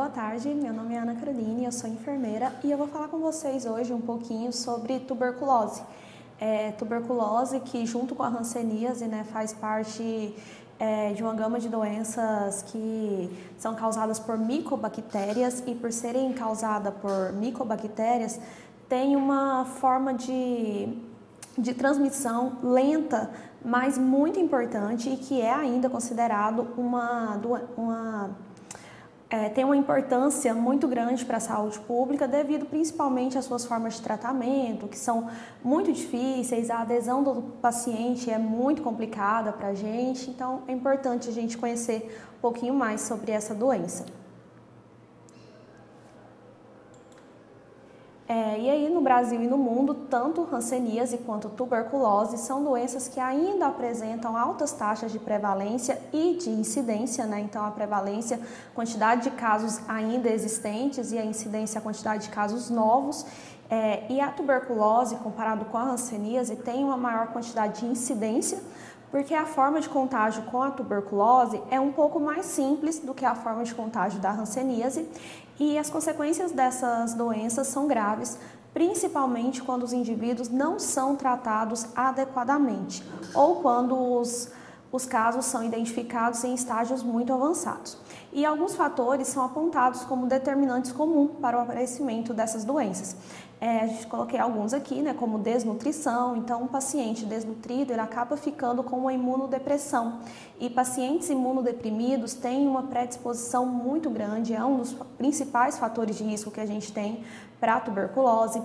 boa tarde. Meu nome é Ana Caroline, eu sou enfermeira e eu vou falar com vocês hoje um pouquinho sobre tuberculose. Tuberculose que, junto com a hanseníase, faz parte de uma gama de doenças que são causadas por micobactérias e, por serem causadas por micobactérias, tem uma forma de transmissão lenta, mas muito importante e que é ainda considerado tem uma importância muito grande para a saúde pública devido principalmente às suas formas de tratamento, que são muito difíceis, a adesão do paciente é muito complicada para a gente, então é importante a gente conhecer um pouquinho mais sobre essa doença. E aí no Brasil e no mundo, tanto hanseníase quanto tuberculose são doenças que ainda apresentam altas taxas de prevalência e de incidência, Então a prevalência, quantidade de casos ainda existentes e a incidência, a quantidade de casos novos. E a tuberculose, comparado com a hanseníase, tem uma maior quantidade de incidência, porque a forma de contágio com a tuberculose é um pouco mais simples do que a forma de contágio da hanseníase e as consequências dessas doenças são graves, principalmente quando os indivíduos não são tratados adequadamente ou quando os casos são identificados em estágios muito avançados. E alguns fatores são apontados como determinantes comuns para o aparecimento dessas doenças. A gente coloquei alguns aqui, como desnutrição. Então, um paciente desnutrido ele acaba ficando com uma imunodepressão. E pacientes imunodeprimidos têm uma predisposição muito grande, é um dos principais fatores de risco que a gente tem para a tuberculose.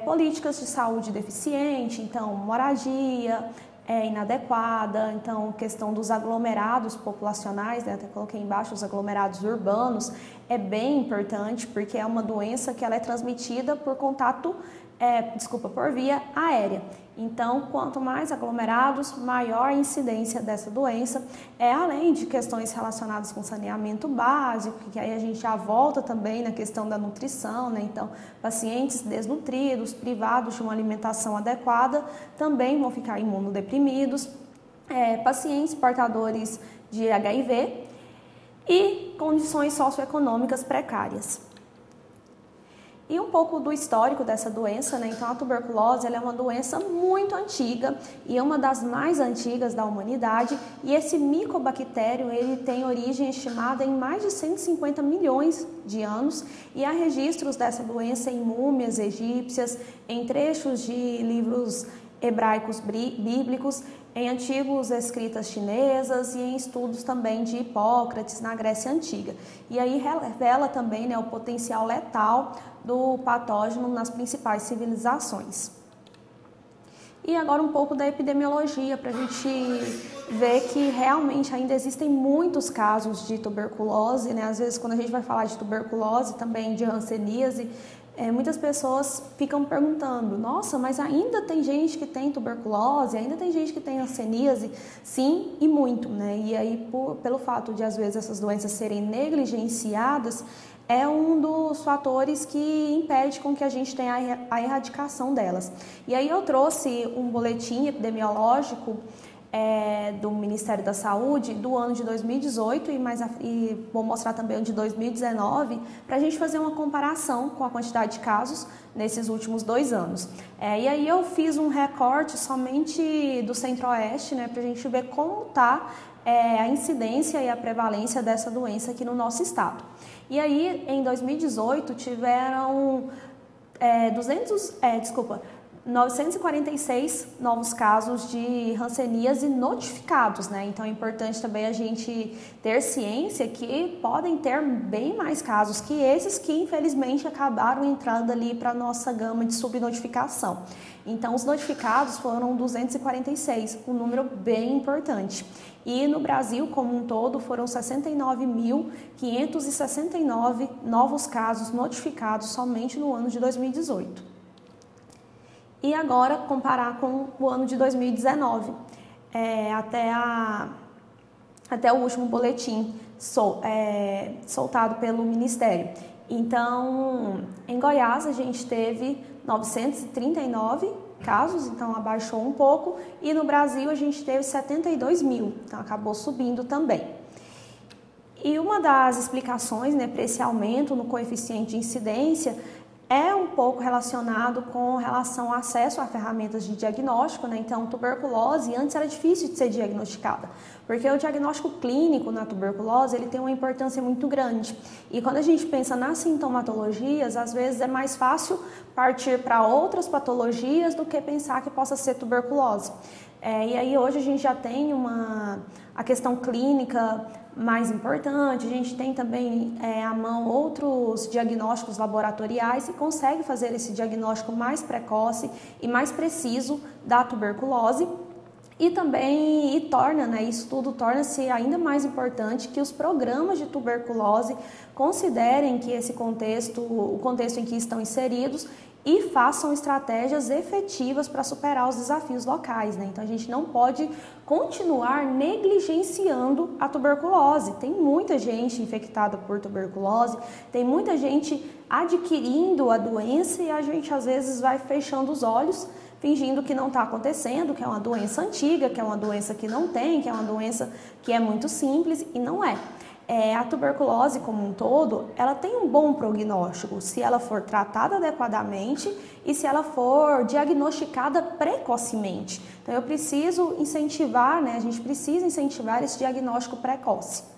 Políticas de saúde deficiente, então moradia inadequada, então questão dos aglomerados populacionais, até coloquei embaixo os aglomerados urbanos, é bem importante porque é uma doença que ela é transmitida por contato, por via aérea. Então, quanto mais aglomerados, maior a incidência dessa doença, além de questões relacionadas com saneamento básico, que aí a gente já volta também na questão da nutrição, Então, pacientes desnutridos, privados de uma alimentação adequada, também vão ficar imunodeprimidos, pacientes portadores de HIV e condições socioeconômicas precárias. E um pouco do histórico dessa doença, Então a tuberculose ela é uma doença muito antiga e é uma das mais antigas da humanidade e esse micobactério ele tem origem estimada em mais de 150 milhões de anos e há registros dessa doença em múmias egípcias, em trechos de livros hebraicos bíblicos, em antigos escritas chinesas e em estudos também de Hipócrates na Grécia Antiga. E aí revela também o potencial letal do patógeno nas principais civilizações. E agora um pouco da epidemiologia, para a gente ver que realmente ainda existem muitos casos de tuberculose, Às vezes quando a gente vai falar de tuberculose, também de hanseníase, muitas pessoas ficam perguntando, nossa, mas ainda tem gente que tem tuberculose, ainda tem gente que tem hanseníase? Sim, e muito, E aí, pelo fato de, às vezes, essas doenças serem negligenciadas, é um dos fatores que impede com que a gente tenha a erradicação delas. E aí eu trouxe um boletim epidemiológico do Ministério da Saúde do ano de 2018 e vou mostrar também o de 2019 para a gente fazer uma comparação com a quantidade de casos nesses últimos 2 anos. E aí eu fiz um recorte somente do Centro-Oeste, para a gente ver como está a incidência e a prevalência dessa doença aqui no nosso estado. E aí em 2018 tiveram 946 novos casos de hanseníase notificados, Então é importante também a gente ter ciência que podem ter bem mais casos que esses que infelizmente acabaram entrando ali para a nossa gama de subnotificação. Então os notificados foram 246, um número bem importante. E no Brasil como um todo foram 69.569 novos casos notificados somente no ano de 2018. E agora, comparar com o ano de 2019, até o último boletim soltado pelo Ministério. Então, em Goiás, a gente teve 939 casos, então abaixou um pouco, e no Brasil a gente teve 72 mil, então acabou subindo também. E uma das explicações, né, para esse aumento no coeficiente de incidência é um pouco relacionado com relação ao acesso a ferramentas de diagnóstico, né? Então, tuberculose antes era difícil de ser diagnosticada, porque o diagnóstico clínico na tuberculose ele tem uma importância muito grande. E quando a gente pensa nas sintomatologias, às vezes é mais fácil partir para outras patologias do que pensar que possa ser tuberculose. E aí hoje a gente já tem a questão clínica mais importante, a gente tem também à mão outros diagnósticos laboratoriais e consegue fazer esse diagnóstico mais precoce e mais preciso da tuberculose e também torna, né, isso tudo torna-se ainda mais importante que os programas de tuberculose considerem que esse contexto, o contexto em que estão inseridos e façam estratégias efetivas para superar os desafios locais, né? Então a gente não pode continuar negligenciando a tuberculose. Tem muita gente infectada por tuberculose, tem muita gente adquirindo a doença e a gente às vezes vai fechando os olhos, fingindo que não está acontecendo, que é uma doença antiga, que é uma doença que não tem, que é uma doença que é muito simples e não é. A tuberculose como um todo, ela tem um bom prognóstico se ela for tratada adequadamente e se ela for diagnosticada precocemente. Então eu preciso incentivar, né, a gente precisa incentivar esse diagnóstico precoce.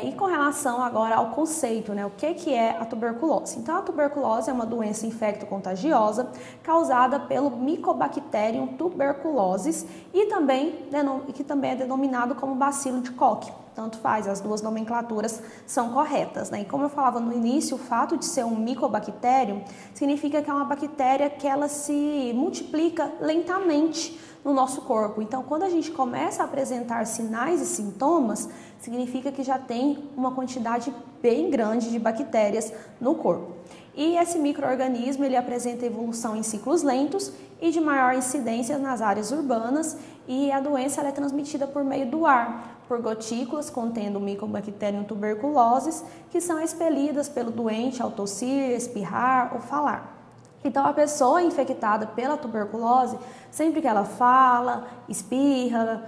E com relação agora ao conceito, né, o que é a tuberculose? Então, a tuberculose é uma doença infecto-contagiosa causada pelo Mycobacterium tuberculosis e que também é denominado como bacilo de Koch. Tanto faz, as duas nomenclaturas são corretas, né? E como eu falava no início, o fato de ser um Mycobacterium significa que é uma bactéria que ela se multiplica lentamente no nosso corpo. Então, quando a gente começa a apresentar sinais e sintomas, significa que já tem uma quantidade bem grande de bactérias no corpo. E esse micro-organismo ele apresenta evolução em ciclos lentos e de maior incidência nas áreas urbanas e a doença ela é transmitida por meio do ar, por gotículas contendo o Mycobacterium tuberculosis, que são expelidas pelo doente ao tossir, espirrar ou falar. Então, a pessoa infectada pela tuberculose, sempre que ela fala, espirra,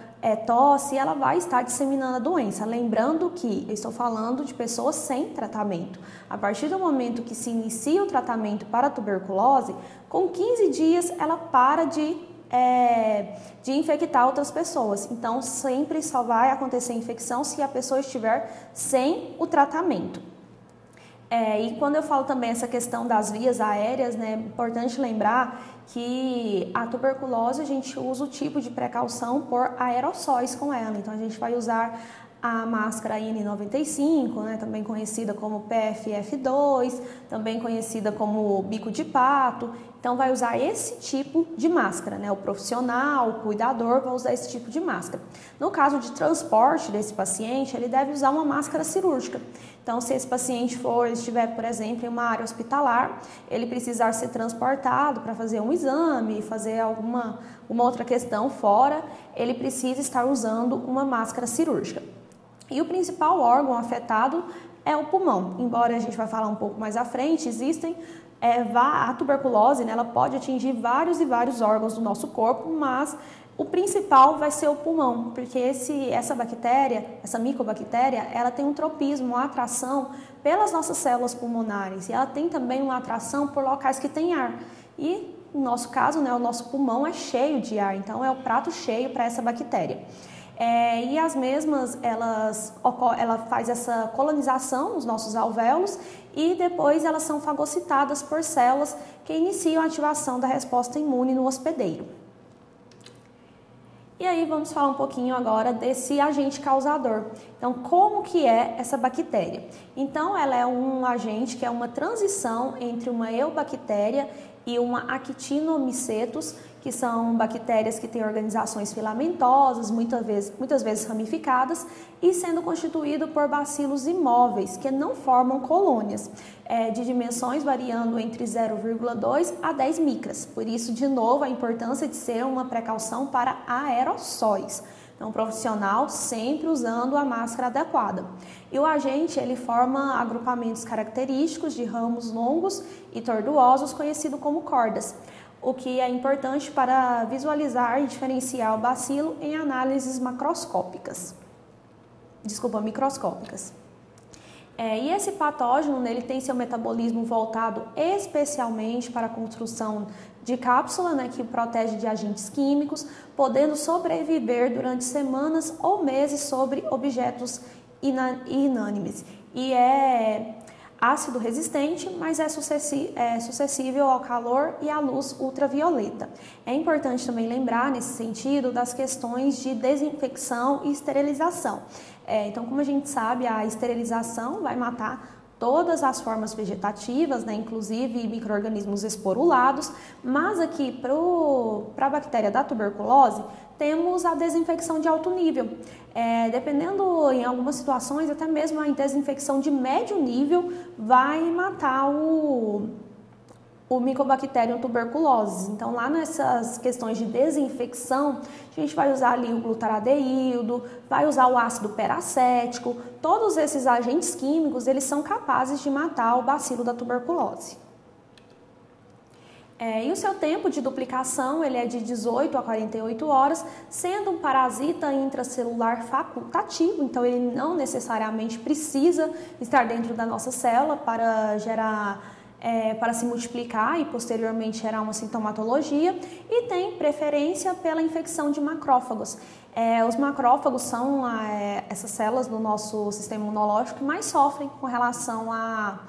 tosse, ela vai estar disseminando a doença. Lembrando que eu estou falando de pessoas sem tratamento. A partir do momento que se inicia o tratamento para a tuberculose, com 15 dias ela para de infectar outras pessoas. Então, sempre só vai acontecer infecção se a pessoa estiver sem o tratamento. E quando eu falo também essa questão das vias aéreas, né, é importante lembrar que a tuberculose a gente usa o tipo de precaução por aerossóis com ela. Então a gente vai usar a máscara N95, né, também conhecida como PFF2, também conhecida como bico de pato. Então vai usar esse tipo de máscara, né? O profissional, o cuidador vai usar esse tipo de máscara. No caso de transporte desse paciente, ele deve usar uma máscara cirúrgica. Então, se esse paciente estiver, por exemplo, em uma área hospitalar, ele precisar ser transportado para fazer um exame, fazer uma outra questão fora, ele precisa estar usando uma máscara cirúrgica. E o principal órgão afetado é o pulmão. Embora a gente vai falar um pouco mais à frente, a tuberculose, né, ela pode atingir vários e vários órgãos do nosso corpo, mas o principal vai ser o pulmão, porque essa bactéria, essa micobactéria, ela tem um tropismo, uma atração pelas nossas células pulmonares e ela tem também uma atração por locais que tem ar. E no nosso caso, né, o nosso pulmão é cheio de ar, então é o prato cheio para essa bactéria. E as mesmas, ela faz essa colonização nos nossos alvéolos e depois elas são fagocitadas por células que iniciam a ativação da resposta imune no hospedeiro. E aí vamos falar um pouquinho agora desse agente causador. Então, como que é essa bactéria? Então, ela é um agente que é uma transição entre uma eubactéria e uma actinomycetus, que são bactérias que têm organizações filamentosas, muitas vezes ramificadas, e sendo constituído por bacilos imóveis, que não formam colônias, de dimensões variando entre 0,2 a 10 micras. Por isso, de novo, a importância de ser uma precaução para aerossóis. Então, o profissional sempre usando a máscara adequada. E o agente, ele forma agrupamentos característicos de ramos longos e tortuosos, conhecido como cordas, o que é importante para visualizar e diferenciar o bacilo em análises macroscópicas. microscópicas. E esse patógeno, ele tem seu metabolismo voltado especialmente para a construção de cápsula, né, que protege de agentes químicos, podendo sobreviver durante semanas ou meses sobre objetos inânimes. E é ácido resistente, mas é suscetível ao calor e à luz ultravioleta. É importante também lembrar, nesse sentido, das questões de desinfecção e esterilização. Então, como a gente sabe, a esterilização vai matar todas as formas vegetativas, né, inclusive micro-organismos esporulados, mas aqui para a bactéria da tuberculose, temos a desinfecção de alto nível. Dependendo, em algumas situações, até mesmo a desinfecção de médio nível vai matar o Mycobacterium tuberculosis. Então, lá nessas questões de desinfecção, a gente vai usar ali o glutaradeído, vai usar o ácido peracético. Todos esses agentes químicos, eles são capazes de matar o bacilo da tuberculose. E o seu tempo de duplicação, ele é de 18 a 48 horas, sendo um parasita intracelular facultativo, então ele não necessariamente precisa estar dentro da nossa célula para para se multiplicar e posteriormente gerar uma sintomatologia, e tem preferência pela infecção de macrófagos. Os macrófagos são essas células do nosso sistema imunológico que mais sofrem com relação à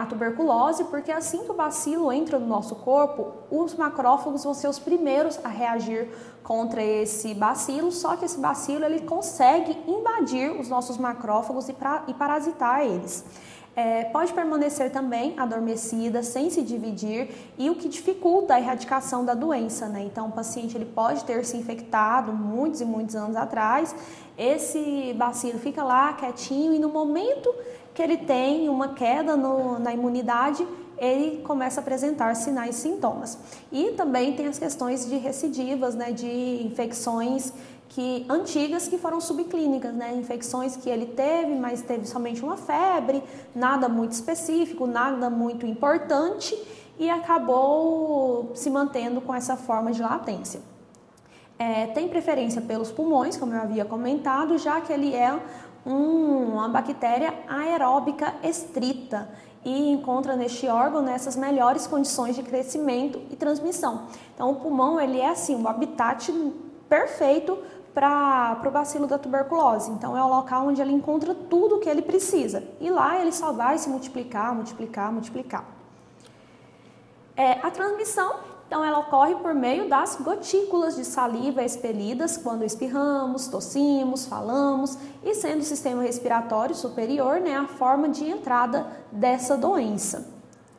tuberculose, porque assim que o bacilo entra no nosso corpo, os macrófagos vão ser os primeiros a reagir contra esse bacilo, só que esse bacilo ele consegue invadir os nossos macrófagos e parasitar eles. Pode permanecer também adormecida, sem se dividir, e o que dificulta a erradicação da doença, né? Então, o paciente ele pode ter se infectado muitos e muitos anos atrás, esse bacilo fica lá quietinho e no momento que ele tem uma queda na imunidade, ele começa a apresentar sinais e sintomas. E também tem as questões de recidivas, né, de infecções antigas que foram subclínicas, né? Infecções que ele teve, mas teve somente uma febre, nada muito específico, nada muito importante e acabou se mantendo com essa forma de latência. Tem preferência pelos pulmões, como eu havia comentado, já que ele é uma bactéria aeróbica estrita e encontra neste órgão nessas melhores condições de crescimento e transmissão. Então, o pulmão ele é assim, um habitat perfeito para o bacilo da tuberculose. Então, é o local onde ele encontra tudo o que ele precisa. E lá ele só vai se multiplicar. A transmissão, então, ela ocorre por meio das gotículas de saliva expelidas quando espirramos, tossimos, falamos, e sendo o sistema respiratório superior, né, a forma de entrada dessa doença.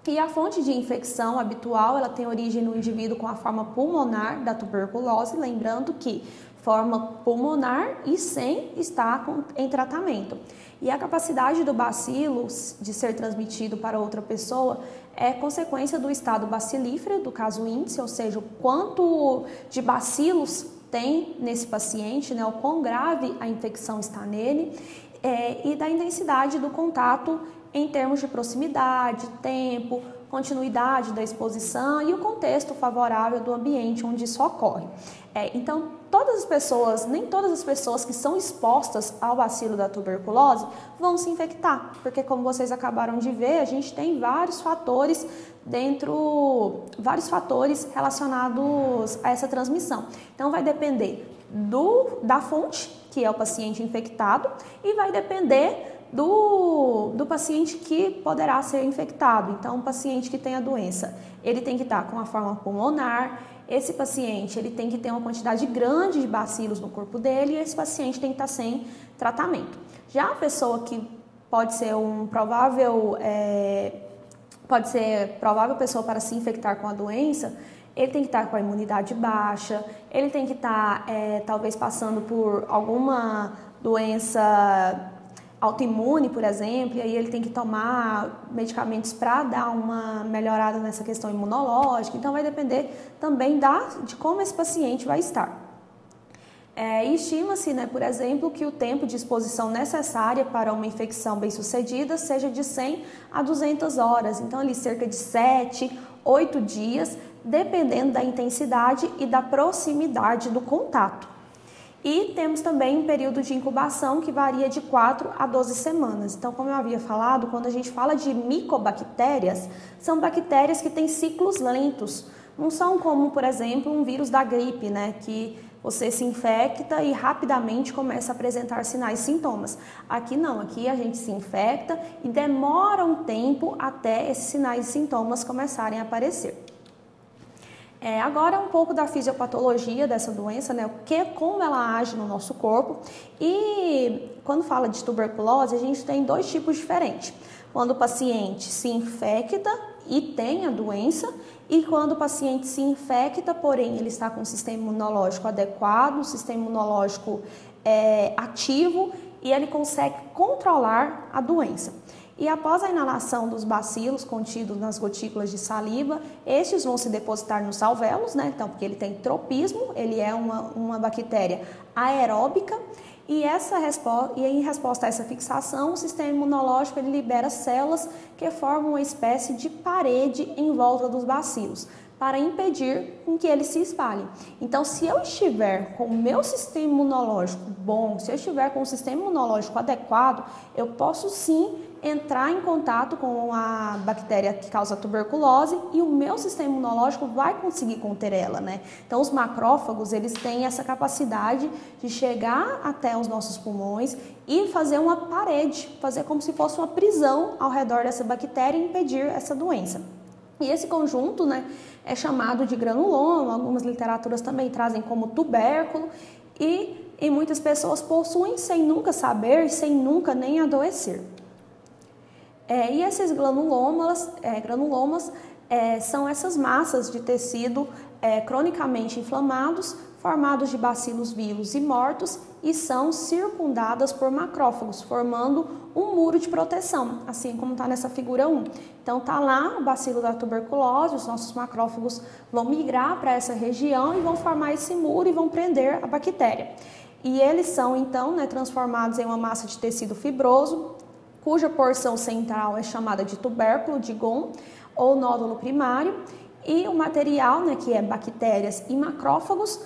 E a fonte de infecção habitual, ela tem origem no indivíduo com a forma pulmonar da tuberculose, lembrando que forma pulmonar e sem estar em tratamento. E a capacidade do bacilo de ser transmitido para outra pessoa é consequência do estado bacilífero, do caso índice, ou seja, o quanto de bacilos tem nesse paciente, né, o quão grave a infecção está nele, e da intensidade do contato em termos de proximidade, tempo, continuidade da exposição e o contexto favorável do ambiente onde isso ocorre. Então, nem todas as pessoas que são expostas ao bacilo da tuberculose vão se infectar, porque como vocês acabaram de ver, a gente tem vários fatores relacionados a essa transmissão. Então, vai depender da fonte, que é o paciente infectado, e vai depender do paciente que poderá ser infectado. Então, o paciente que tem a doença, ele tem que estar com a forma pulmonar, esse paciente ele tem que ter uma quantidade grande de bacilos no corpo dele e esse paciente tem que estar sem tratamento. Já a pessoa que pode ser provável pessoa para se infectar com a doença, ele tem que estar com a imunidade baixa, ele tem que estar talvez passando por alguma doença autoimune, por exemplo, e aí ele tem que tomar medicamentos para dar uma melhorada nessa questão imunológica. Então, vai depender também de como esse paciente vai estar. E estima-se, né, por exemplo, que o tempo de exposição necessária para uma infecção bem-sucedida seja de 100 a 200 horas. Então, ali cerca de 7, 8 dias, dependendo da intensidade e da proximidade do contato. E temos também um período de incubação que varia de 4 a 12 semanas. Então, como eu havia falado, quando a gente fala de micobactérias, são bactérias que têm ciclos lentos. Não são como, por exemplo, um vírus da gripe, né, que você se infecta e rapidamente começa a apresentar sinais e sintomas. Aqui não, aqui a gente se infecta e demora um tempo até esses sinais e sintomas começarem a aparecer. Agora um pouco da fisiopatologia dessa doença, né? Como ela age no nosso corpo. E quando fala de tuberculose, a gente tem dois tipos diferentes. Quando o paciente se infecta e tem a doença, e quando o paciente se infecta, porém ele está com um sistema imunológico adequado, um sistema imunológico ativo, e ele consegue controlar a doença. E após a inalação dos bacilos contidos nas gotículas de saliva, estes vão se depositar nos alvéolos, né? Então, porque ele tem tropismo, ele é uma bactéria aeróbica, e em resposta a essa fixação, o sistema imunológico ele libera células que formam uma espécie de parede em volta dos bacilos, para impedir que eles se espalhem. Então, se eu estiver com o meu sistema imunológico bom, se eu estiver com o sistema imunológico adequado, eu posso sim entrar em contato com a bactéria que causa tuberculose e o meu sistema imunológico vai conseguir conter ela, né? Então, os macrófagos, eles têm essa capacidade de chegar até os nossos pulmões e fazer uma parede, fazer como se fosse uma prisão ao redor dessa bactéria e impedir essa doença. E esse conjunto, né, é chamado de granuloma, algumas literaturas também trazem como tubérculo e muitas pessoas possuem sem nunca saber, sem nunca nem adoecer. E esses granulomas são essas massas de tecido cronicamente inflamados, formados de bacilos vivos e mortos e são circundadas por macrófagos, formando um muro de proteção, assim como está nessa figura 1. Então está lá o bacilo da tuberculose, os nossos macrófagos vão migrar para essa região e vão formar esse muro e vão prender a bactéria. E eles são então transformados em uma massa de tecido fibroso, cuja porção central é chamada de tubérculo de Ghon ou nódulo primário, e o material, que é bactérias e macrófagos,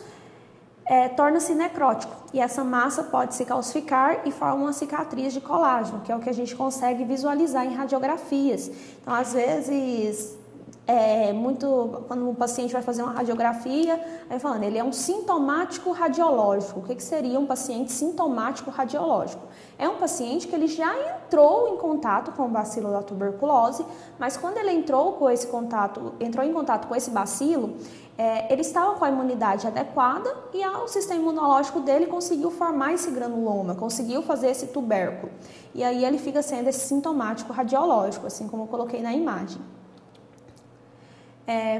torna-se necrótico. E essa massa pode se calcificar e forma uma cicatriz de colágeno, que é o que a gente consegue visualizar em radiografias. Então, às vezes, quando o paciente vai fazer uma radiografia, aí falando, ele é um sintomático radiológico. O que seria um paciente sintomático radiológico? É um paciente que ele já entrou em contato com o bacilo da tuberculose, mas quando ele entrou em contato com esse bacilo, ele estava com a imunidade adequada e o sistema imunológico dele conseguiu formar esse granuloma, conseguiu fazer esse tubérculo. E aí ele fica sendo esse sintomático radiológico, assim como eu coloquei na imagem.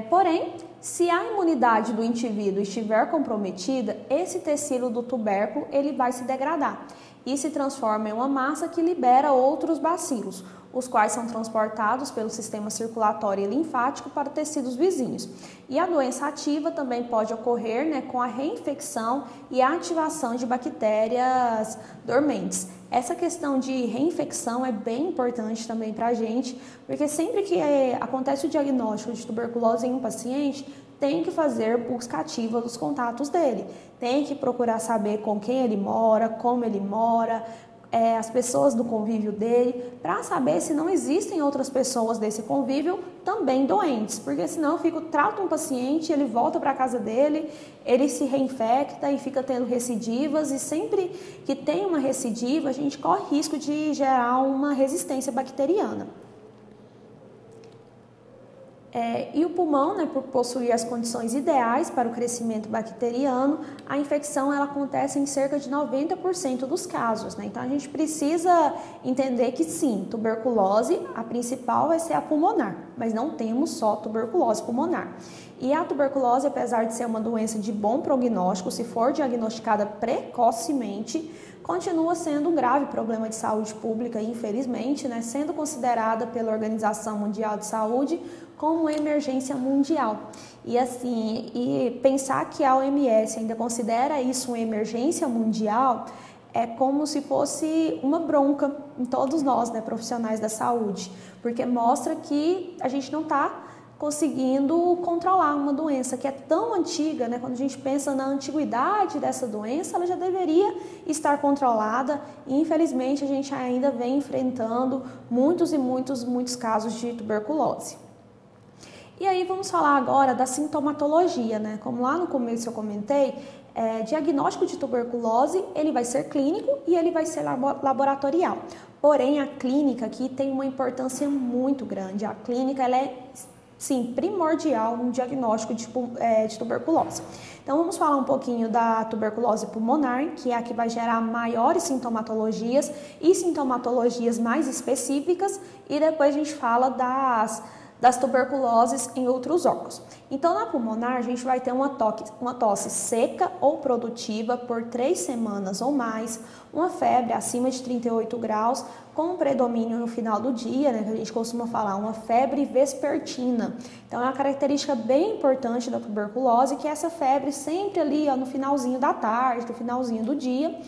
Porém, se a imunidade do indivíduo estiver comprometida, esse tecido do tubérculo ele vai se degradar e se transforma em uma massa que libera outros bacilos, os quais são transportados pelo sistema circulatório e linfático para tecidos vizinhos. E a doença ativa também pode ocorrer com a reinfecção e a ativação de bactérias dormentes. Essa questão de reinfecção é bem importante também para a gente, porque sempre que acontece o diagnóstico de tuberculose em um paciente, tem que fazer busca ativa dos contatos dele. Tem que procurar saber com quem ele mora, como ele mora, as pessoas do convívio dele, para saber se não existem outras pessoas desse convívio também doentes, porque senão eu trato um paciente, ele volta para a casa dele, ele se reinfecta e fica tendo recidivas, e sempre que tem uma recidiva, a gente corre risco de gerar uma resistência bacteriana. E o pulmão, por possuir as condições ideais para o crescimento bacteriano, a infecção ela acontece em cerca de 90% dos casos. Então, a gente precisa entender que sim, tuberculose, a principal vai ser a pulmonar, mas não temos só tuberculose pulmonar. E a tuberculose, apesar de ser uma doença de bom prognóstico, se for diagnosticada precocemente, continua sendo um grave problema de saúde pública, infelizmente, sendo considerada pela Organização Mundial de Saúde como uma emergência mundial. E pensar que a OMS ainda considera isso uma emergência mundial é como se fosse uma bronca em todos nós, profissionais da saúde, porque mostra que a gente não está conseguindo controlar uma doença que é tão antiga, né? Quando a gente pensa na antiguidade dessa doença, ela já deveria estar controlada e infelizmente a gente ainda vem enfrentando muitos casos de tuberculose. E aí vamos falar agora da sintomatologia, né? Como lá no começo eu comentei, diagnóstico de tuberculose, ele vai ser clínico e ele vai ser laboratorial. Porém, a clínica aqui tem uma importância muito grande. A clínica, ela é, sim, primordial no diagnóstico de tuberculose. Então, vamos falar um pouquinho da tuberculose pulmonar, que é a que vai gerar maiores sintomatologias e sintomatologias mais específicas, e depois a gente fala das tuberculoses em outros órgãos. Então, na pulmonar, a gente vai ter uma tosse seca ou produtiva por 3 semanas ou mais, uma febre acima de 38 graus, com predomínio no final do dia, né, que a gente costuma falar, uma febre vespertina. Então, é uma característica bem importante da tuberculose, que é essa febre sempre ali no finalzinho da tarde, no finalzinho do dia.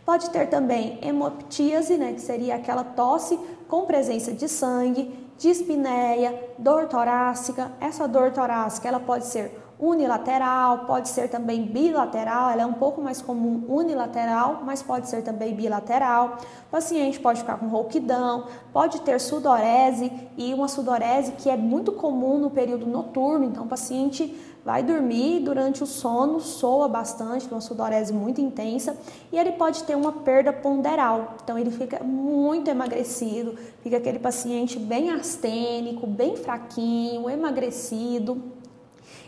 Pode ter também hemoptíase, né, que seria aquela tosse com presença de sangue, dispneia, dor torácica. Essa dor torácica ela pode ser unilateral, pode ser também bilateral, ela é um pouco mais comum unilateral, mas pode ser também bilateral. O paciente pode ficar com rouquidão, pode ter sudorese, e uma sudorese que é muito comum no período noturno, então o paciente vai dormir, durante o sono soa bastante, uma sudorese muito intensa, e ele pode ter uma perda ponderal, então ele fica muito emagrecido, fica aquele paciente bem astênico, bem fraquinho, emagrecido.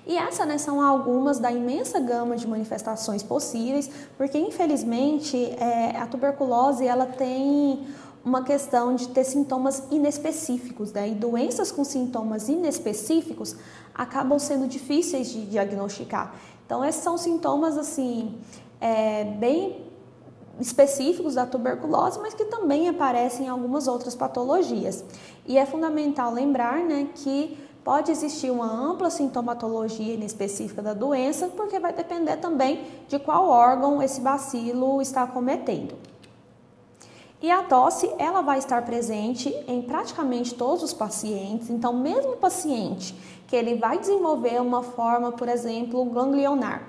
E essas, né, são algumas da imensa gama de manifestações possíveis, porque infelizmente a tuberculose ela tem uma questão de ter sintomas inespecíficos, né? E doenças com sintomas inespecíficos acabam sendo difíceis de diagnosticar. Então esses são sintomas assim bem específicos da tuberculose, mas que também aparecem em algumas outras patologias. E é fundamental lembrar, né, que pode existir uma ampla sintomatologia inespecífica da doença, porque vai depender também de qual órgão esse bacilo está acometendo. E a tosse, ela vai estar presente em praticamente todos os pacientes, então mesmo o paciente que ele vai desenvolver uma forma, por exemplo, ganglionar,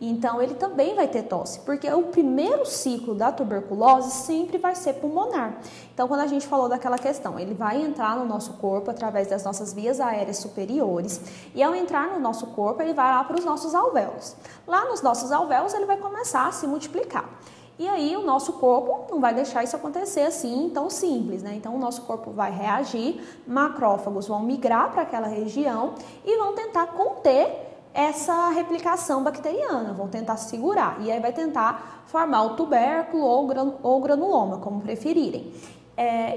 então ele também vai ter tosse, porque o primeiro ciclo da tuberculose sempre vai ser pulmonar. Então quando a gente falou daquela questão, ele vai entrar no nosso corpo através das nossas vias aéreas superiores, e ao entrar no nosso corpo ele vai lá para os nossos alvéolos. Lá nos nossos alvéolos ele vai começar a se multiplicar. E aí o nosso corpo não vai deixar isso acontecer assim tão simples, né? Então o nosso corpo vai reagir, macrófagos vão migrar para aquela região e vão tentar conter essa replicação bacteriana, vão tentar segurar, e aí vai tentar formar o tubérculo ou granuloma, como preferirem.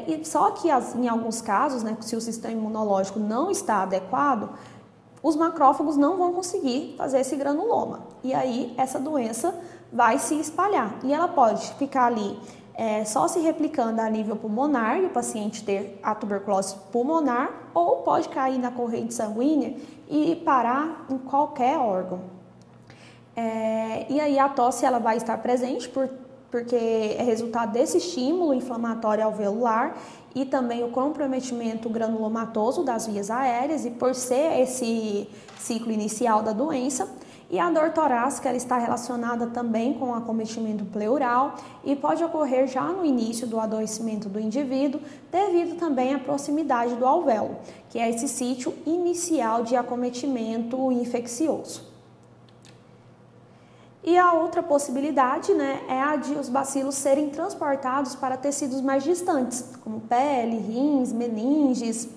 E só que em alguns casos, né, se o sistema imunológico não está adequado, os macrófagos não vão conseguir fazer esse granuloma, e aí essa doença vai se espalhar, e ela pode ficar ali só se replicando a nível pulmonar e o paciente ter a tuberculose pulmonar, ou pode cair na corrente sanguínea e parar em qualquer órgão. E aí a tosse ela vai estar presente porque é resultado desse estímulo inflamatório alveolar e também o comprometimento granulomatoso das vias aéreas, e por ser esse ciclo inicial da doença. E a dor torácica ela está relacionada também com o acometimento pleural e pode ocorrer já no início do adoecimento do indivíduo, devido também à proximidade do alvéolo, que é esse sítio inicial de acometimento infeccioso. E a outra possibilidade, né, é a de os bacilos serem transportados para tecidos mais distantes, como pele, rins, meninges,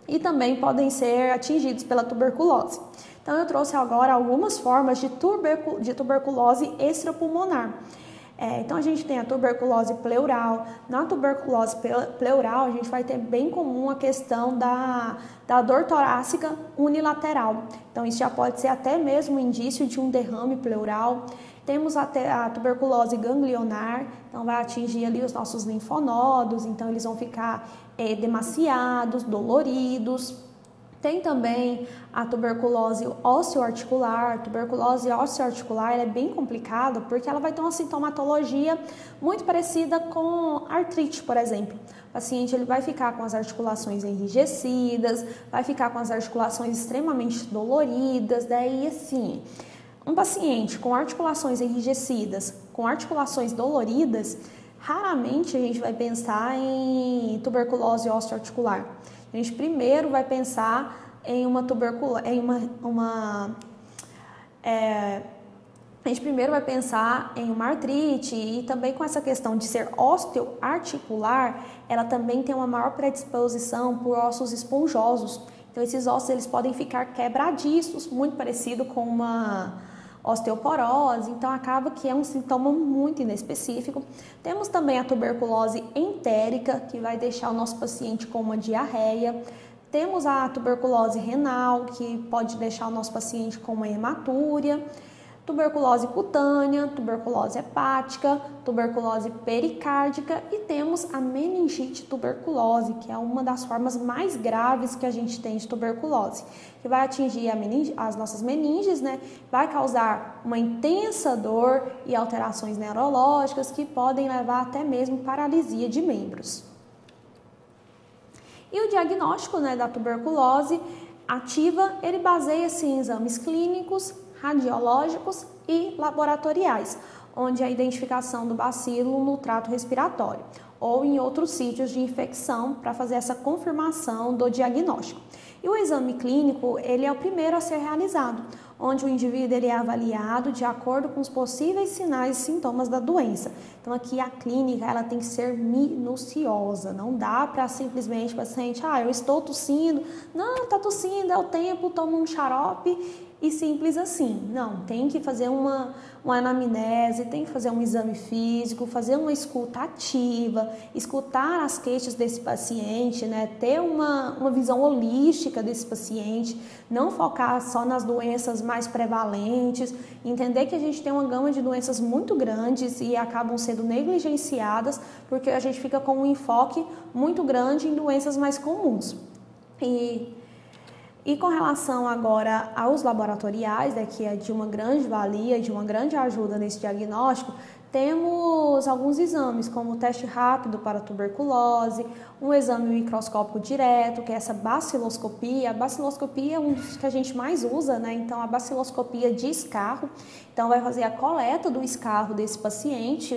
e também podem ser atingidos pela tuberculose. Então eu trouxe agora algumas formas de tuberculose extrapulmonar. Então a gente tem a tuberculose pleural. Na tuberculose pleural a gente vai ter bem comum a questão da dor torácica unilateral. Então isso já pode ser até mesmo um indício de um derrame pleural. Temos até a tuberculose ganglionar, então vai atingir ali os nossos linfonodos, então eles vão ficar demasiados, doloridos. Tem também a tuberculose osteoarticular. A tuberculose osteoarticular é bem complicada porque ela vai ter uma sintomatologia muito parecida com artrite, por exemplo. O paciente ele vai ficar com as articulações enrijecidas, vai ficar com as articulações extremamente doloridas, daí assim, um paciente com articulações enrijecidas, com articulações doloridas, raramente a gente vai pensar em tuberculose osteoarticular. A gente primeiro vai pensar em uma tuberculose, a gente primeiro vai pensar em uma artrite, e também com essa questão de ser osteoarticular, ela também tem uma maior predisposição por ossos esponjosos. Então esses ossos eles podem ficar quebradiços, muito parecido com uma osteoporose, então acaba que é um sintoma muito inespecífico. Temos também a tuberculose entérica, que vai deixar o nosso paciente com uma diarreia. Temos a tuberculose renal, que pode deixar o nosso paciente com uma hematúria. Tuberculose cutânea, tuberculose hepática, tuberculose pericárdica e temos a meningite tuberculose, que é uma das formas mais graves que a gente tem de tuberculose, que vai atingir as nossas meninges, né? Vai causar uma intensa dor e alterações neurológicas que podem levar até mesmo paralisia de membros. E o diagnóstico, né, da tuberculose ativa, ele baseia-se em exames clínicos, radiológicos e laboratoriais, onde a identificação do bacilo no trato respiratório ou em outros sítios de infecção para fazer essa confirmação do diagnóstico. E o exame clínico, ele é o primeiro a ser realizado, onde o indivíduo ele é avaliado de acordo com os possíveis sinais e sintomas da doença. Então aqui a clínica ela tem que ser minuciosa, não dá para simplesmente o paciente, eu estou tossindo, não, está tossindo, é o tempo, toma um xarope e simples assim. Não, tem que fazer uma anamnese, tem que fazer um exame físico, fazer uma escuta ativa, escutar as queixas desse paciente, né? Ter uma visão holística desse paciente, não focar só nas doenças mais prevalentes, entender que a gente tem uma gama de doenças muito grandes e acabam sendo negligenciadas porque a gente fica com um enfoque muito grande em doenças mais comuns. E com relação agora aos laboratoriais, né, que é de uma grande valia, de uma grande ajuda nesse diagnóstico, temos alguns exames, como o teste rápido para tuberculose, um exame microscópico direto, que é essa baciloscopia. A baciloscopia é um dos que a gente mais usa, né? Então, a baciloscopia de escarro. Então, vai fazer a coleta do escarro desse paciente.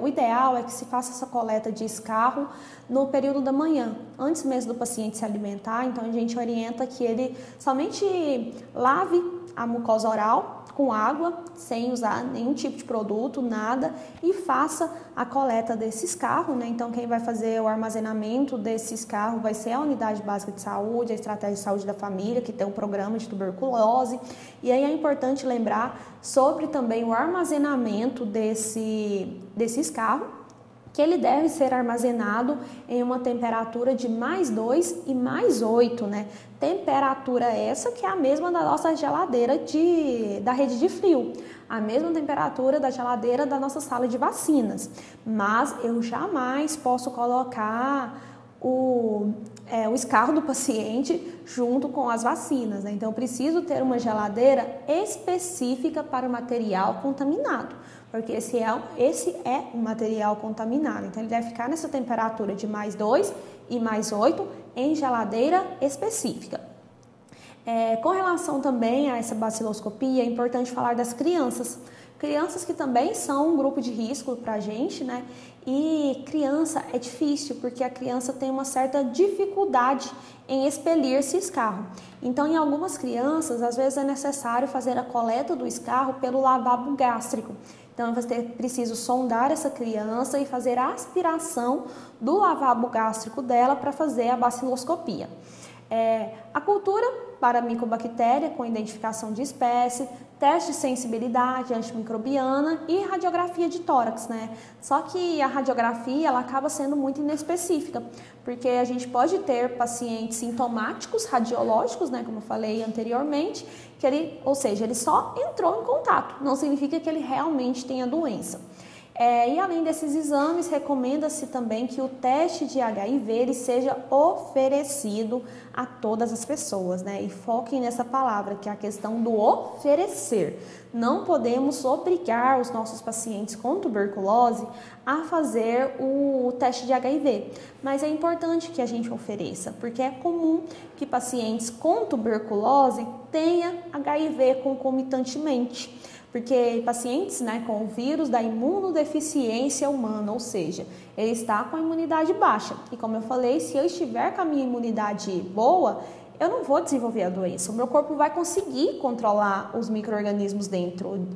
O ideal é que se faça essa coleta de escarro no período da manhã, antes mesmo do paciente se alimentar. Então, a gente orienta que ele somente lave a mucosa oral com água, sem usar nenhum tipo de produto, nada, e faça a coleta desse escarro, né? Então, quem vai fazer o armazenamento desse escarro vai ser a Unidade Básica de Saúde, a Estratégia de Saúde da Família, que tem um programa de tuberculose. E aí é importante lembrar sobre também o armazenamento desse escarro, que ele deve ser armazenado em uma temperatura de +2 e +8, né? Temperatura essa que é a mesma da nossa geladeira da rede de frio, a mesma temperatura da geladeira da nossa sala de vacinas. Mas eu jamais posso colocar o escarro do paciente junto com as vacinas, né? Então eu preciso ter uma geladeira específica para o material contaminado, porque esse é um material contaminado. Então ele deve ficar nessa temperatura de +2 e +8 em geladeira específica. Com relação também a essa baciloscopia, é importante falar das crianças. Crianças que também são um grupo de risco para a gente, né? E criança é difícil, porque a criança tem uma certa dificuldade em expelir esse escarro. Então, em algumas crianças, às vezes é necessário fazer a coleta do escarro pelo lavabo gástrico. Então, você precisa sondar essa criança e fazer a aspiração do lavabo gástrico dela para fazer a baciloscopia. A cultura para micobactéria com identificação de espécie, teste de sensibilidade antimicrobiana e radiografia de tórax, né? Só que a radiografia ela acaba sendo muito inespecífica, porque a gente pode ter pacientes sintomáticos radiológicos, né, como eu falei anteriormente, ou seja, ele só entrou em contato, não significa que ele realmente tenha doença. E além desses exames, recomenda-se também que o teste de HIV ele seja oferecido a todas as pessoas, né? E foquem nessa palavra, que é a questão do oferecer. Não podemos obrigar os nossos pacientes com tuberculose a fazer o teste de HIV, mas é importante que a gente ofereça, porque é comum que pacientes com tuberculose tenham HIV concomitantemente. Porque pacientes, né, com o vírus da imunodeficiência humana, ou seja, ele está com a imunidade baixa. E como eu falei, se eu estiver com a minha imunidade boa, eu não vou desenvolver a doença. O meu corpo vai conseguir controlar os micro-organismos dentro,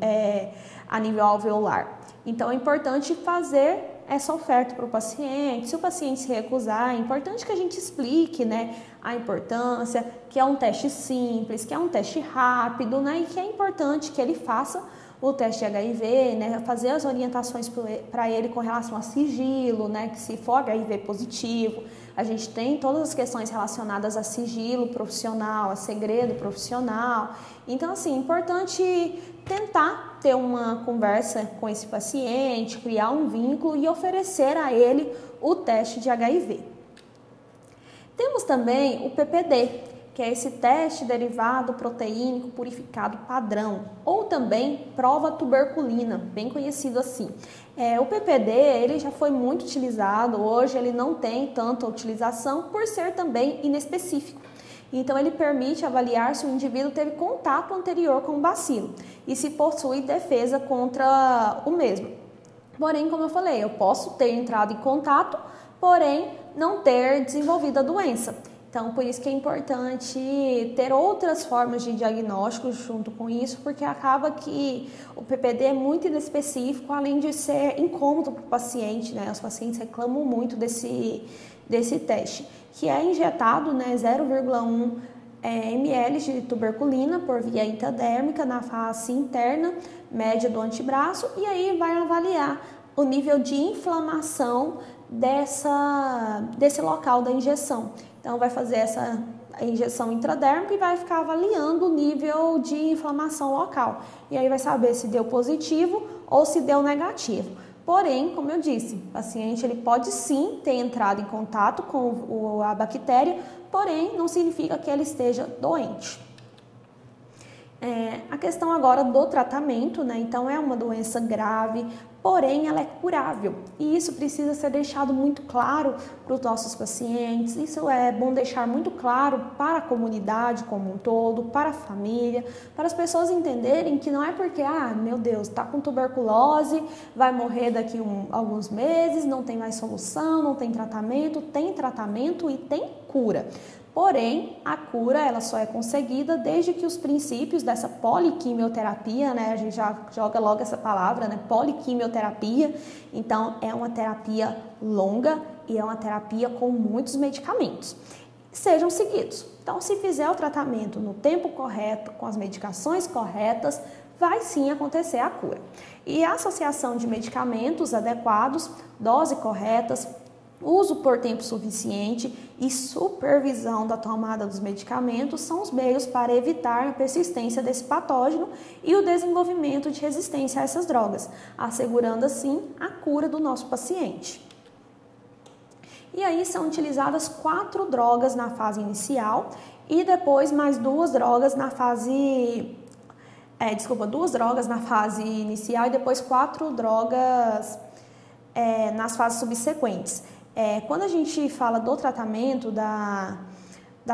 a nível alveolar. Então, é importante fazer essa oferta para o paciente. Se o paciente se recusar, é importante que a gente explique, né, a importância, que é um teste simples, que é um teste rápido, né, e que é importante que ele faça o teste de HIV, né, fazer as orientações para ele com relação a sigilo, né, que se for HIV positivo, a gente tem todas as questões relacionadas a sigilo profissional, a segredo profissional. Então, assim, é importante tentar ter uma conversa com esse paciente, criar um vínculo e oferecer a ele o teste de HIV. Temos também o PPD, que é esse teste derivado proteínico purificado padrão, ou também prova tuberculina, bem conhecido assim. O PPD ele já foi muito utilizado, hoje ele não tem tanta utilização por ser também inespecífico. Então, ele permite avaliar se o indivíduo teve contato anterior com o bacilo e se possui defesa contra o mesmo. Porém, como eu falei, eu posso ter entrado em contato, porém não ter desenvolvido a doença. Então, por isso que é importante ter outras formas de diagnóstico junto com isso, porque acaba que o PPD é muito inespecífico, além de ser incômodo para o paciente, né? Os pacientes reclamam muito desse teste, que é injetado, né, 0,1 ml de tuberculina por via intradérmica na face interna, média do antebraço, e aí vai avaliar o nível de inflamação desse local da injeção. Então, vai fazer essa injeção intradérmica e vai ficar avaliando o nível de inflamação local. E aí vai saber se deu positivo ou se deu negativo. Porém, como eu disse, o paciente ele pode sim ter entrado em contato com a bactéria, porém não significa que ele esteja doente. A questão agora do tratamento, né? Então é uma doença grave, porém ela é curável e isso precisa ser deixado muito claro para os nossos pacientes. Isso é bom deixar muito claro para a comunidade como um todo, para a família, para as pessoas entenderem que não é porque, meu Deus, está com tuberculose, vai morrer daqui alguns meses, não tem mais solução, não tem tratamento e tem cura. Porém, a cura ela só é conseguida desde que os princípios dessa poliquimioterapia, né, a gente já joga logo essa palavra, né, poliquimioterapia, então é uma terapia longa e é uma terapia com muitos medicamentos, sejam seguidos. Então, se fizer o tratamento no tempo correto, com as medicações corretas, vai sim acontecer a cura. E a associação de medicamentos adequados, doses corretas, uso por tempo suficiente e supervisão da tomada dos medicamentos são os meios para evitar a persistência desse patógeno e o desenvolvimento de resistência a essas drogas, assegurando assim a cura do nosso paciente. E aí são utilizadas 4 drogas na fase inicial e depois mais 2 drogas na fase... 2 drogas na fase inicial e depois 4 drogas nas fases subsequentes. Quando a gente fala do tratamento da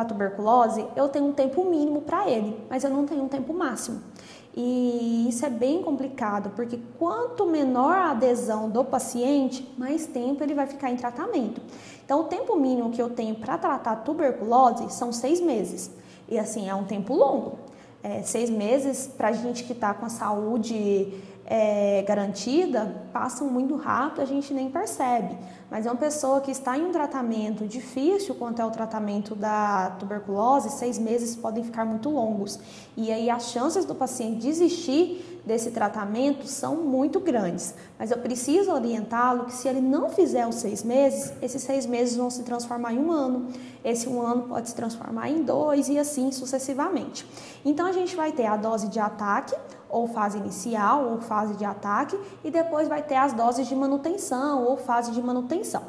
tuberculose, eu tenho um tempo mínimo para ele, mas eu não tenho um tempo máximo. E isso é bem complicado, porque quanto menor a adesão do paciente, mais tempo ele vai ficar em tratamento. Então, o tempo mínimo que eu tenho para tratar tuberculose são 6 meses. E assim, é um tempo longo. 6 meses para a gente que está com a saúde garantida, passam muito rápido, a gente nem percebe. Mas é uma pessoa que está em um tratamento difícil quanto é o tratamento da tuberculose, 6 meses podem ficar muito longos. E aí as chances do paciente desistir desse tratamento são muito grandes. Mas eu preciso orientá-lo que se ele não fizer os 6 meses, esses 6 meses vão se transformar em 1 ano. Esse 1 ano pode se transformar em 2 e assim sucessivamente. Então a gente vai ter a dose de ataque ou fase inicial ou fase de ataque, e depois vai ter as doses de manutenção ou fase de manutenção.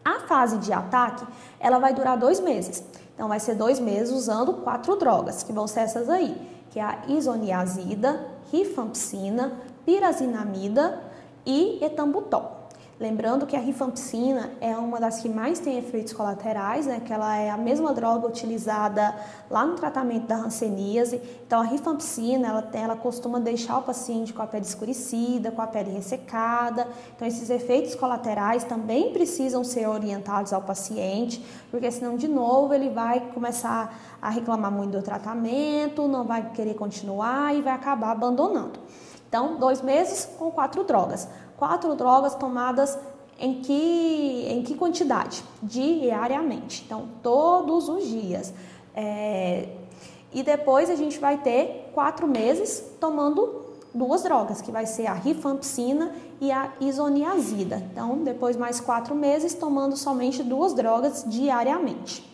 A fase de ataque, ela vai durar 2 meses. Então, vai ser 2 meses usando 4 drogas, que vão ser essas aí, que é a isoniazida, rifampicina, pirazinamida e etambutol. Lembrando que a rifampicina é uma das que mais tem efeitos colaterais, né? Que ela é a mesma droga utilizada lá no tratamento da hanseníase. Então, a rifampicina, ela costuma deixar o paciente com a pele escurecida, com a pele ressecada. Então, esses efeitos colaterais também precisam ser orientados ao paciente, porque senão, de novo, ele vai começar a reclamar muito do tratamento, não vai querer continuar e vai acabar abandonando. Então, 2 meses com 4 drogas. 4 drogas tomadas em que quantidade? Diariamente. Então, todos os dias. E depois a gente vai ter 4 meses tomando 2 drogas, que vai ser a rifampicina e a isoniazida. Então, depois mais 4 meses tomando somente 2 drogas diariamente.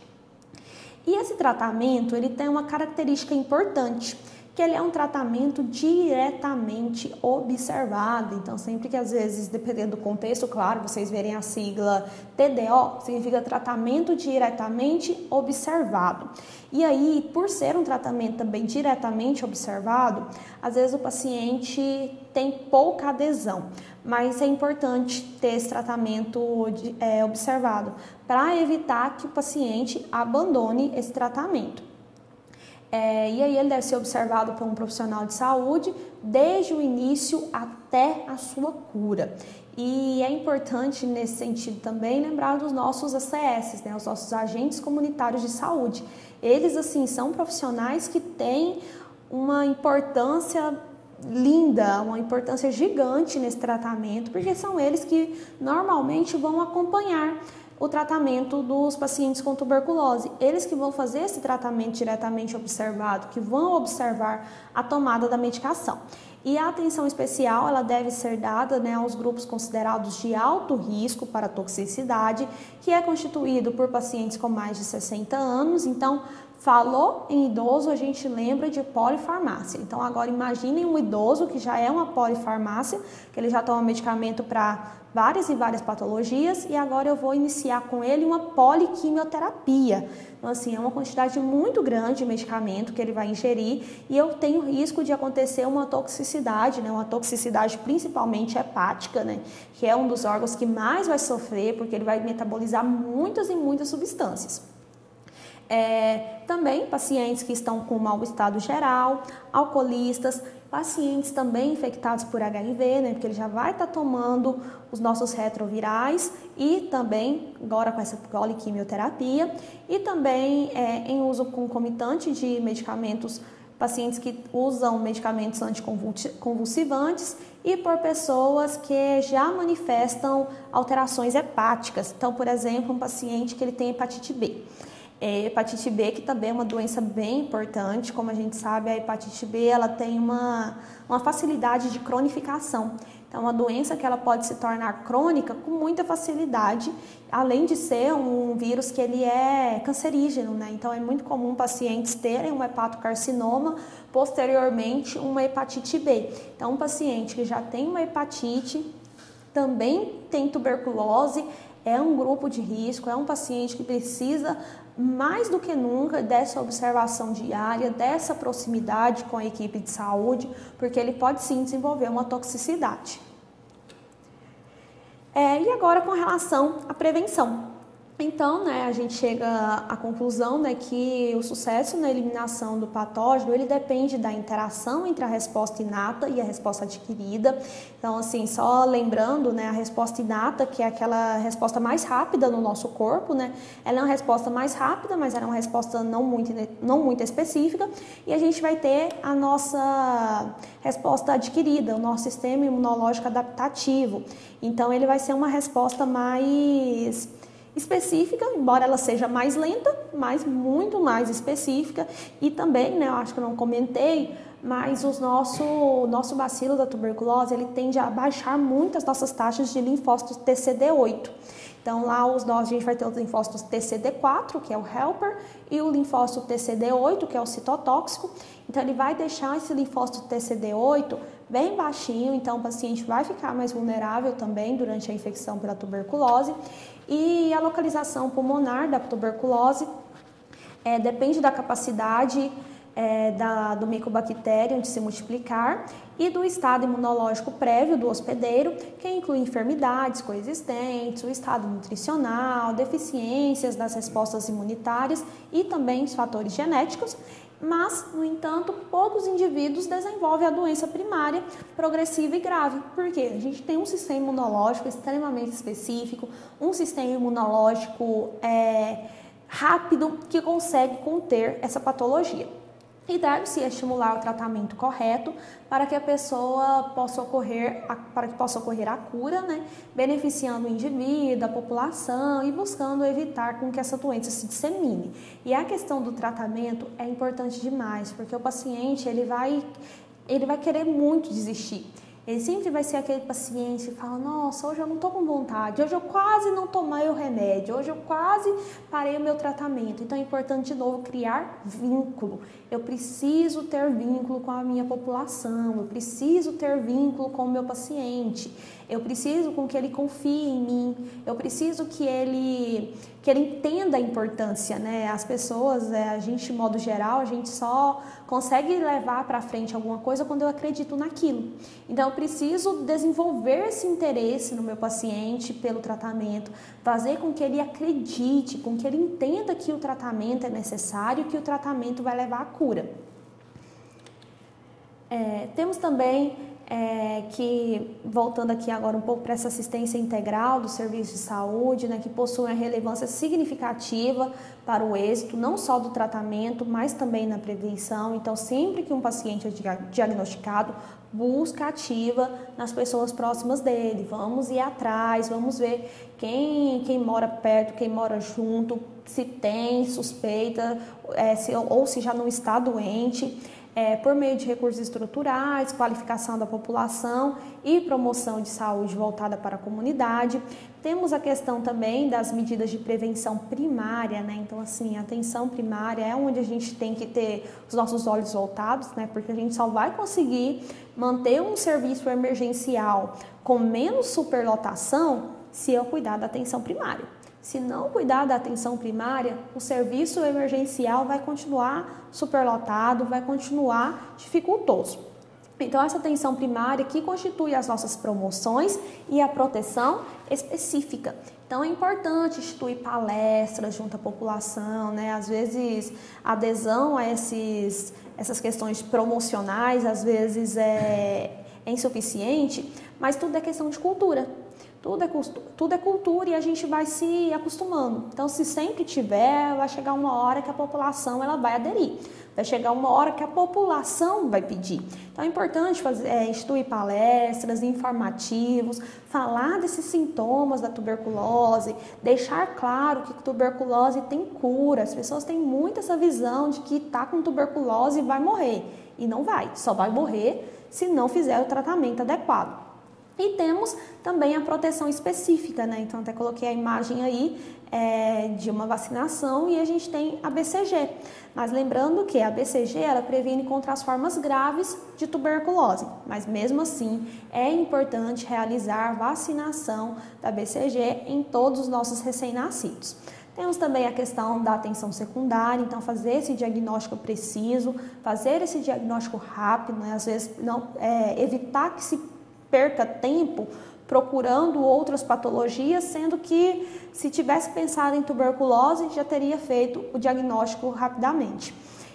E esse tratamento, ele tem uma característica importante, que ele é um tratamento diretamente observado. Então, sempre que às vezes, dependendo do contexto, claro, vocês verem a sigla TDO, significa tratamento diretamente observado. E aí, por ser um tratamento também diretamente observado, às vezes o paciente tem pouca adesão, mas é importante ter esse tratamento observado para evitar que o paciente abandone esse tratamento. E aí ele deve ser observado por um profissional de saúde desde o início até a sua cura. E é importante nesse sentido também lembrar dos nossos ACS, né, os nossos agentes comunitários de saúde. Eles, assim, são profissionais que têm uma importância linda, uma importância gigante nesse tratamento, porque são eles que normalmente vão acompanhar o tratamento dos pacientes com tuberculose. Eles que vão fazer esse tratamento diretamente observado, que vão observar a tomada da medicação. E a atenção especial, ela deve ser dada, né, aos grupos considerados de alto risco para toxicidade, que é constituído por pacientes com mais de 60 anos. Então, falou em idoso, a gente lembra de polifarmácia. Então, agora imaginem um idoso que já é uma polifarmácia, que ele já toma medicamento para várias e várias patologias, e agora eu vou iniciar com ele uma poliquimioterapia. Então, assim, é uma quantidade muito grande de medicamento que ele vai ingerir e eu tenho risco de acontecer uma toxicidade, né? Uma toxicidade principalmente hepática, né? Que é um dos órgãos que mais vai sofrer, porque ele vai metabolizar muitas e muitas substâncias. Também pacientes que estão com mau estado geral, alcoolistas, pacientes também infectados por HIV, né, porque ele já vai estar tomando os nossos retrovirais e também agora com essa poliquimioterapia e também em uso concomitante de medicamentos, pacientes que usam medicamentos anticonvulsivantes e por pessoas que já manifestam alterações hepáticas. Então, por exemplo, um paciente que ele tem hepatite B. Hepatite B, que também é uma doença bem importante, como a gente sabe, a hepatite B ela tem uma facilidade de cronificação. Então, é uma doença que ela pode se tornar crônica com muita facilidade, além de ser um vírus que ele é cancerígeno, né? Então, é muito comum pacientes terem um hepatocarcinoma, posteriormente uma hepatite B. Então, um paciente que já tem uma hepatite, também tem tuberculose, é um grupo de risco, é um paciente que precisa mais do que nunca dessa observação diária, dessa proximidade com a equipe de saúde, porque ele pode sim desenvolver uma toxicidade. E agora com relação à prevenção. Então, né, a gente chega à conclusão, né, que o sucesso na eliminação do patógeno, ele depende da interação entre a resposta inata e a resposta adquirida. Então, assim, só lembrando, né, a resposta inata, que é aquela resposta mais rápida no nosso corpo, né, ela é uma resposta mais rápida, mas ela é uma resposta não muito específica, e a gente vai ter a nossa resposta adquirida, o nosso sistema imunológico adaptativo. Então, ele vai ser uma resposta mais específica, embora ela seja mais lenta, mas muito mais específica. E também, né, eu acho que eu não comentei, mas o nosso bacilo da tuberculose, ele tende a baixar muito as nossas taxas de linfócitos TCD8. Então, lá a gente vai ter os linfócitos TCD4, que é o helper, e o linfócito TCD8, que é o citotóxico. Então, ele vai deixar esse linfócito TCD8 bem baixinho, então o paciente vai ficar mais vulnerável também durante a infecção pela tuberculose. E a localização pulmonar da tuberculose depende da capacidade do micobactério de se multiplicar e do estado imunológico prévio do hospedeiro, que inclui enfermidades coexistentes, o estado nutricional, deficiências das respostas imunitárias e também os fatores genéticos. Mas, no entanto, poucos indivíduos desenvolvem a doença primária progressiva e grave. Por quê? A gente tem um sistema imunológico extremamente específico, um sistema imunológico rápido que consegue conter essa patologia. E deve-se estimular o tratamento correto para que possa ocorrer a cura, né? Beneficiando o indivíduo, a população e buscando evitar com que essa doença se dissemine. E a questão do tratamento é importante demais, porque o paciente ele vai querer muito desistir. Ele sempre vai ser aquele paciente que fala, nossa, hoje eu não estou com vontade, hoje eu quase não tomei o remédio, hoje eu quase parei o meu tratamento. Então é importante, de novo, criar vínculo. Eu preciso ter vínculo com a minha população, eu preciso ter vínculo com o meu paciente, eu preciso com que ele confie em mim, eu preciso que ele entenda a importância, né? As pessoas, a gente, de modo geral, a gente só consegue levar para frente alguma coisa quando eu acredito naquilo. Então, eu preciso desenvolver esse interesse no meu paciente pelo tratamento, fazer com que ele acredite, com que ele entenda que o tratamento é necessário, que o tratamento vai levar à cura. Temos também que, voltando aqui agora um pouco para essa assistência integral do serviço de saúde, né, que possui uma relevância significativa para o êxito, não só do tratamento, mas também na prevenção. Então, sempre que um paciente é diagnosticado, busca ativa nas pessoas próximas dele. Vamos ir atrás, vamos ver quem mora perto, quem mora junto, se tem suspeita ou se já não está doente. Por meio de recursos estruturais, qualificação da população e promoção de saúde voltada para a comunidade. Temos a questão também das medidas de prevenção primária, né? Então, assim, a atenção primária é onde a gente tem que ter os nossos olhos voltados, né? Porque a gente só vai conseguir manter um serviço emergencial com menos superlotação se eu cuidar da atenção primária. Se não cuidar da atenção primária, o serviço emergencial vai continuar superlotado, vai continuar dificultoso. Então, essa atenção primária que constitui as nossas promoções e a proteção específica. Então, é importante instituir palestras junto à população, né? Às vezes, a adesão a essas questões promocionais, às vezes é insuficiente, mas tudo é questão de cultura. Tudo é cultura e a gente vai se acostumando. Então, se sempre tiver, vai chegar uma hora que a população ela vai aderir. Vai chegar uma hora que a população vai pedir. Então, é importante instituir palestras, informativos, falar desses sintomas da tuberculose, deixar claro que tuberculose tem cura. As pessoas têm muito essa visão de que está com tuberculose e vai morrer. E não vai, só vai morrer se não fizer o tratamento adequado. E temos também a proteção específica, né? Então, até coloquei a imagem aí de uma vacinação e a gente tem a BCG. Mas lembrando que a BCG, ela previne contra as formas graves de tuberculose. Mas mesmo assim, é importante realizar vacinação da BCG em todos os nossos recém-nascidos. Temos também a questão da atenção secundária, então fazer esse diagnóstico preciso, fazer esse diagnóstico rápido, né? Às vezes evitar que se perca tempo procurando outras patologias, sendo que se tivesse pensado em tuberculose, já teria feito o diagnóstico rapidamente.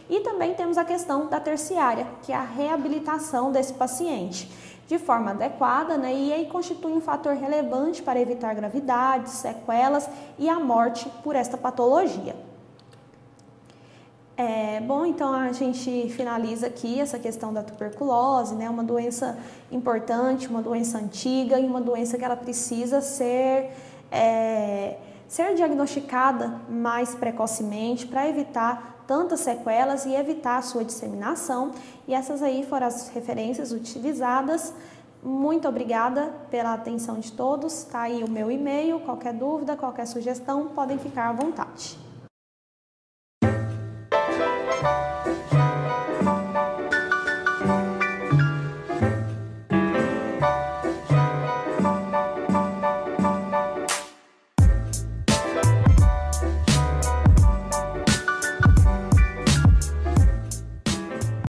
E também temos a questão da terciária, que é a reabilitação desse paciente de forma adequada, né? E aí constitui um fator relevante para evitar gravidades, sequelas e a morte por esta patologia. Bom, então a gente finaliza aqui essa questão da tuberculose, né? Uma doença importante, uma doença antiga e uma doença que ela precisa ser diagnosticada mais precocemente para evitar tantas sequelas e evitar a sua disseminação. E essas aí foram as referências utilizadas. Muito obrigada pela atenção de todos. Tá aí o meu e-mail, qualquer dúvida, qualquer sugestão, podem ficar à vontade.